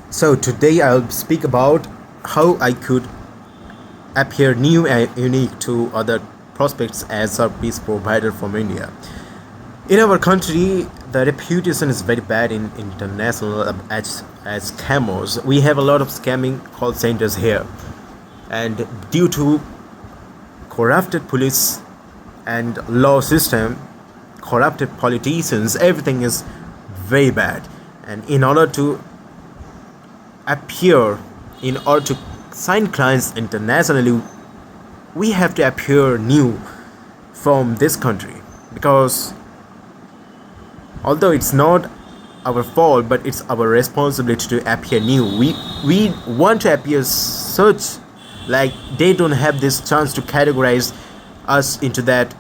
So today I'll speak about how I could appear new and unique to other prospects as a service provider from India. In our country, the reputation is very bad in international as scammers. We have a lot of scamming call centers here, and due to corrupted police and law system, corrupted politicians, everything is very bad. And appear, in order to sign clients internationally, we have to appear new from this country because although it's not our fault, but it's our responsibility to appear new. We want to appear such like they don't have this chance to categorize us into that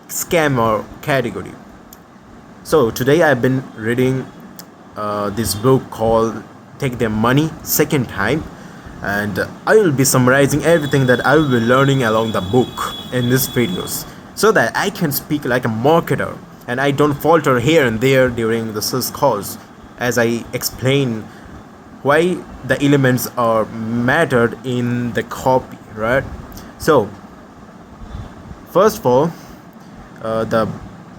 scammer category. So today I've been reading this book called Take Their Money second time, and I will be summarizing everything that I will be learning along the book in these videos so that I can speak like a marketer and I don't falter here and there during the sales calls as I explain why the elements are mattered in the copy, right? So first of all, the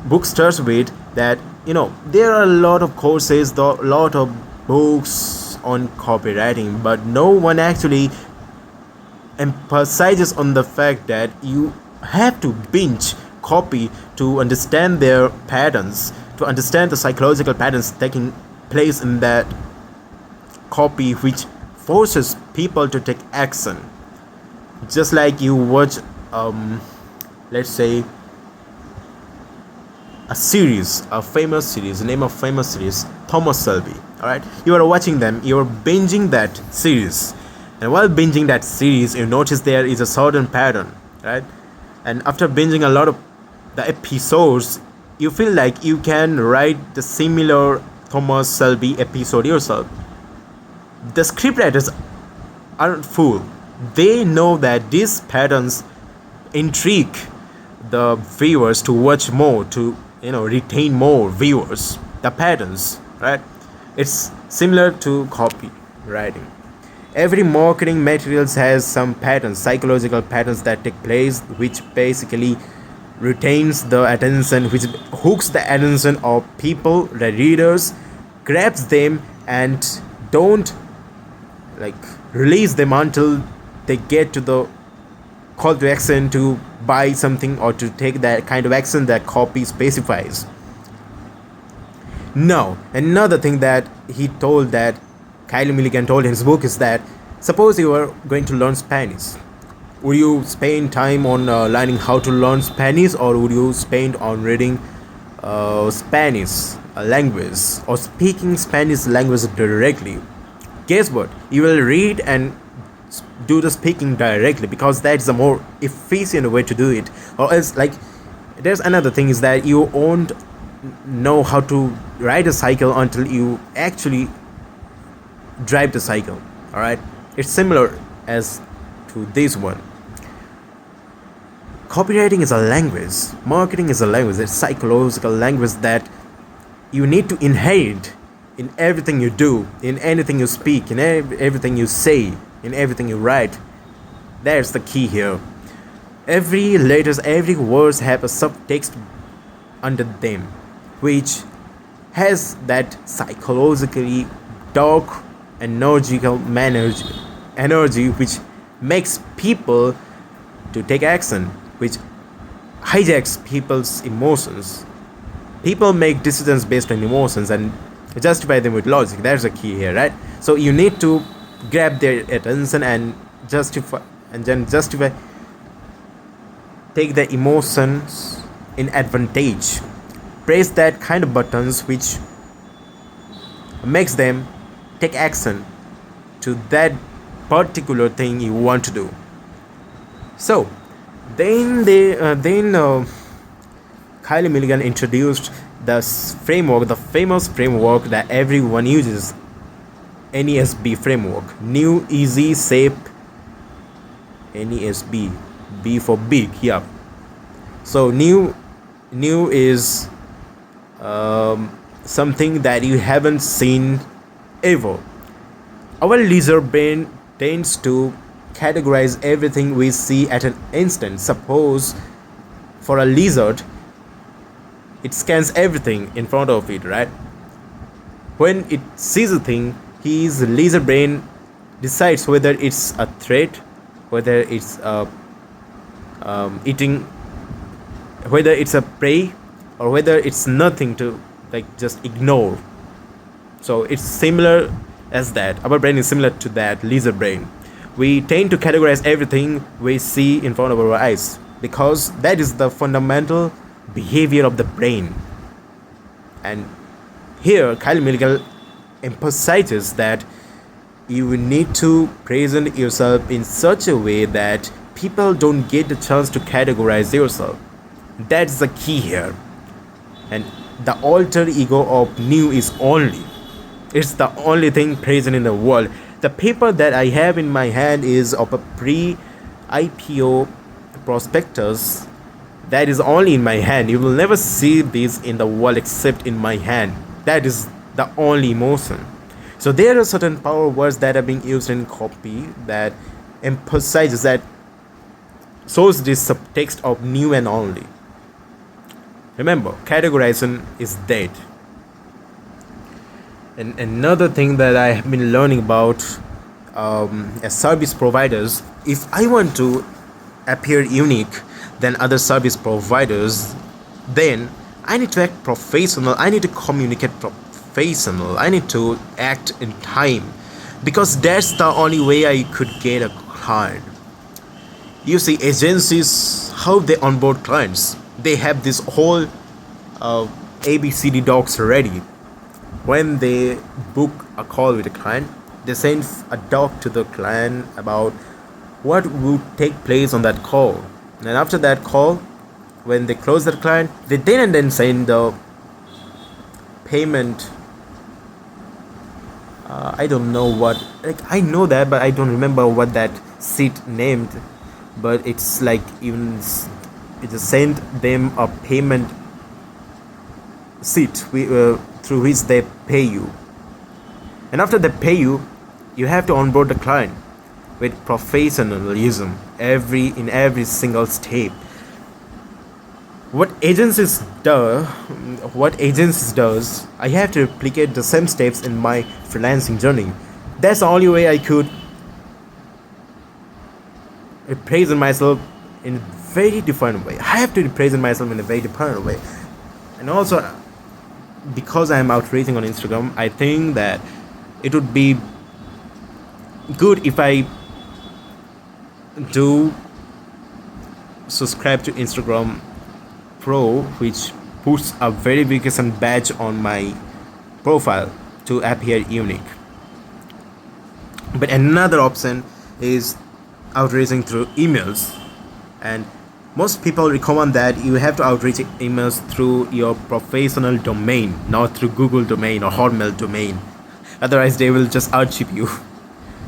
book starts with that there are a lot of courses, a lot of books on copywriting, but no one actually emphasizes on the fact that you have to binge copy to understand their patterns, to understand the psychological patterns taking place in that copy, which forces people to take action. Just like you watch, let's say, a famous series, the name of famous series, Thomas Shelby. All right, you are watching them, you are binging that series, and while binging that series, you notice there is a certain pattern, right? And after binging a lot of the episodes, you feel like you can write the similar Thomas Shelby episode yourself. The scriptwriters aren't fool. They know that these patterns intrigue the viewers to watch more, to retain more viewers. The patterns, right? It's similar to copywriting. Every marketing materials has some patterns, psychological patterns that take place, which basically retains the attention, which hooks the attention of people, the readers, grabs them, and don't like release them until they get to the call to action to buy something or to take that kind of action that copy specifies. Now, another thing that he told, that Kylie Milligan told in his book, is that suppose you are going to learn Spanish. Would you spend time on learning how to learn Spanish, or would you spend on reading Spanish language or speaking Spanish language directly? Guess what? You will read and do the speaking directly because that's the more efficient way to do it. Or else, like, there's another thing is that you won't know how to ride a cycle until you actually drive the cycle. All right, it's similar as to this one. Copywriting is a language, marketing is a language, it's psychological language that you need to inherit in everything you do, in anything you speak, in everything you say, in everything you write. That's the key here. Every letters, every words have a subtext under them, which has that psychologically dark energical energy which makes people to take action, which hijacks people's emotions. People make decisions based on emotions and justify them with logic. That's the key here, right? So you need to grab their attention and justify, take the emotions in advantage, press that kind of buttons which makes them take action to that particular thing you want to do. So then Kylie Milligan introduced the framework, the famous framework that everyone uses, NESB framework: new, easy, safe. NESB, B for big. Yeah. So new is something that you haven't seen ever. Our lizard brain tends to categorize everything we see at an instant. Suppose for a lizard, it scans everything in front of it, right? When it sees a thing, his lizard brain decides whether it's a threat, whether it's eating, whether it's a prey, or whether it's nothing to like just ignore. So it's similar as that. Our brain is similar to that lizard brain. We tend to categorize everything we see in front of our eyes because that is the fundamental behavior of the brain. And here, Kyle Milligan emphasizes that you need to present yourself in such a way that people don't get the chance to categorize yourself. That's the key here. And the alter ego of new is only. It's the only thing present in the world. The paper that I have in my hand is of a pre IPO prospectus that is only in my hand. You will never see this in the world except in my hand. That is the only emotion. So there are certain power words that are being used in copy that emphasizes that shows this subtext of new and only. Remember, categorization is dead. And another thing that I have been learning about as service providers, if I want to appear unique than other service providers, then I need to act professional. I need to communicate professional. I need to act in time because that's the only way I could get a client. You see, agencies, how they onboard clients, they have this whole ABCD docs ready. When they book a call with a client, they send a doc to the client about what would take place on that call. And after that call, when they close that client, they then send the payment. I don't know what, like I know that, but I don't remember what that sheet named. But it's like even it just send them a payment sheet through which they pay you. And after they pay you, you have to onboard the client with professionalism in every single step. What agencies does, I have to replicate the same steps in my freelancing journey. That's the only way I could represent myself in a very different way. I have to represent myself in a very different way. And also, because I am outraging on Instagram, I think that it would be good if I do subscribe to Instagram Pro, which puts a verification badge on my profile to appear unique. But another option is outreaching through emails, and most people recommend that you have to outreach emails through your professional domain, not through Google domain or Hotmail domain. Otherwise, they will just outship you.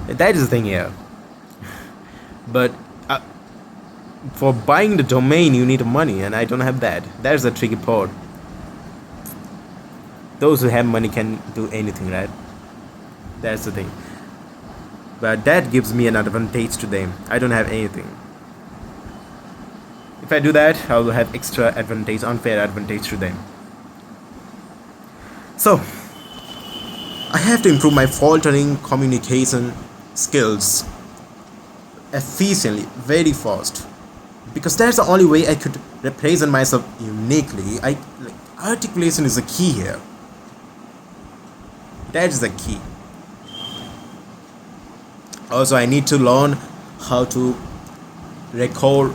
That is the thing here. But for buying the domain, you need money, and I don't have that. That's the tricky part. Those who have money can do anything, right? That's the thing. But that gives me an advantage to them. I don't have anything. If I do that, I will have extra advantage, unfair advantage to them. So, I have to improve my faltering communication skills efficiently, very fast, because that's the only way I could represent myself uniquely. Articulation is the key here. That is the key. Also, I need to learn how to record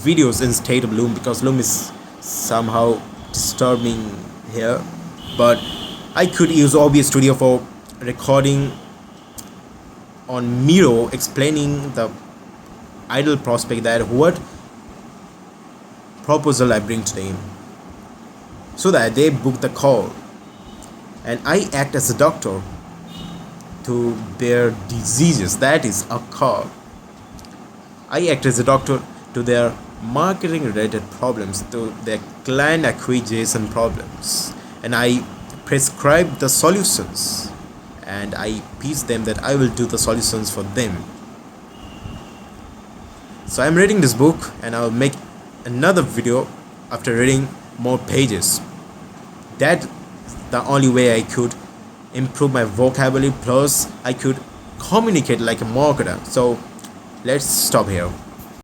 videos instead of Loom, because Loom is somehow disturbing here. But I could use OBS Studio for recording on Miro, explaining the ideal prospect that what proposal I bring to them, so that they book the call, and I act as a doctor to their diseases that is occur. I act as a doctor to their marketing related problems, to their client acquisition problems, and I prescribe the solutions and I teach them that I will do the solutions for them. So I'm reading this book and I'll make another video after reading more pages. That's the only way I could improve my vocabulary, plus I could communicate like a marketer. So let's stop here.